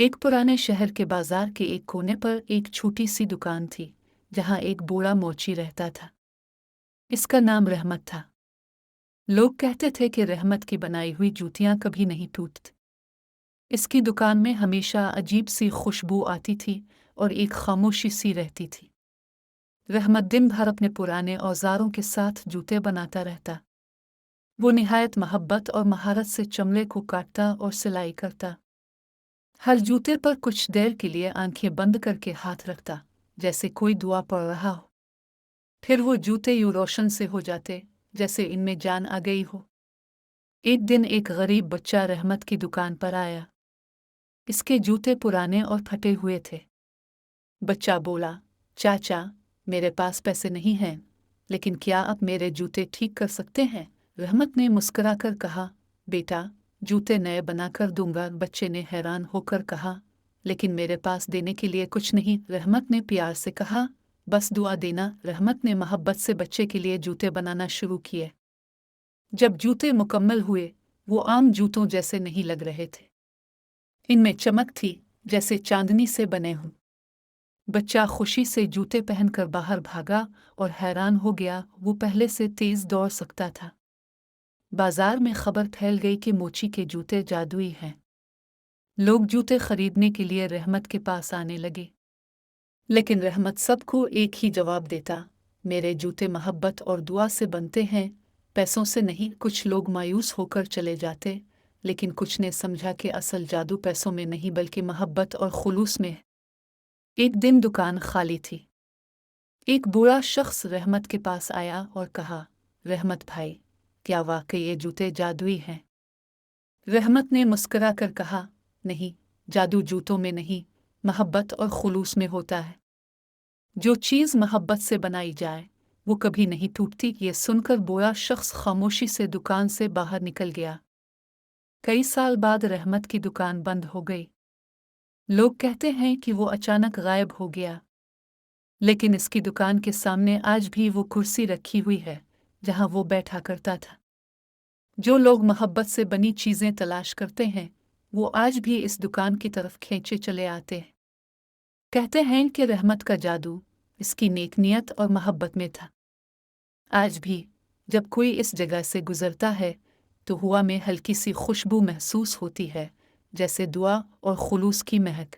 एक पुराने शहर के बाजार के एक कोने पर एक छोटी सी दुकान थी जहां एक बूढ़ा मोची रहता था। इसका नाम रहमत था। लोग कहते थे कि रहमत की बनाई हुई जूतियां कभी नहीं टूटती। इसकी दुकान में हमेशा अजीब सी खुशबू आती थी और एक खामोशी सी रहती थी। रहमत दिन भर अपने पुराने औजारों के साथ जूते बनाता रहता। वो निहायत मोहब्बत और महारत से चमड़े को काटता और सिलाई करता। हर जूते पर कुछ देर के लिए आंखें बंद करके हाथ रखता, जैसे कोई दुआ पढ़ रहा हो। फिर वो जूते यूं रोशन से हो जाते जैसे इनमें जान आ गई हो। एक दिन एक गरीब बच्चा रहमत की दुकान पर आया। इसके जूते पुराने और फटे हुए थे। बच्चा बोला, चाचा, मेरे पास पैसे नहीं हैं, लेकिन क्या आप मेरे जूते ठीक कर सकते हैं? रहमत ने मुस्कुराकर कहा, बेटा, जूते नए बनाकर दूंगा। बच्चे ने हैरान होकर कहा, लेकिन मेरे पास देने के लिए कुछ नहीं। रहमत ने प्यार से कहा, बस दुआ देना। रहमत ने मोहब्बत से बच्चे के लिए जूते बनाना शुरू किए। जब जूते मुकम्मल हुए, वो आम जूतों जैसे नहीं लग रहे थे। इनमें चमक थी, जैसे चांदनी से बने हों। बच्चा खुशी से जूते पहनकर बाहर भागा और हैरान हो गया, वो पहले से तेज दौड़ सकता था। बाजार में खबर फैल गई कि मोची के जूते जादुई हैं। लोग जूते खरीदने के लिए रहमत के पास आने लगे। लेकिन रहमत सबको एक ही जवाब देता, मेरे जूते मोहब्बत और दुआ से बनते हैं, पैसों से नहीं। कुछ लोग मायूस होकर चले जाते, लेकिन कुछ ने समझा कि असल जादू पैसों में नहीं बल्कि मोहब्बत और खुलूस में है। एक दिन दुकान खाली थी। एक बूढ़ा शख्स रहमत के पास आया और कहा, रहमत भाई, क्या वाकई ये जूते जादुई हैं? रहमत ने मुस्कुराकर कहा, नहीं, जादू जूतों में नहीं, मोहब्बत और खुलूस में होता है। जो चीज़ मोहब्बत से बनाई जाए वो कभी नहीं टूटती। ये सुनकर बूढ़ा शख्स खामोशी से दुकान से बाहर निकल गया। कई साल बाद रहमत की दुकान बंद हो गई। लोग कहते हैं कि वो अचानक गायब हो गया, लेकिन इसकी दुकान के सामने आज भी वो कुर्सी रखी हुई है जहां वो बैठा करता था। जो लोग मोहब्बत से बनी चीज़ें तलाश करते हैं, वो आज भी इस दुकान की तरफ खींचे चले आते हैं। कहते हैं कि रहमत का जादू इसकी नेक नियत और मोहब्बत में था। आज भी जब कोई इस जगह से गुजरता है तो हवा में हल्की सी खुशबू महसूस होती है, जैसे दुआ और खुलूस की महक।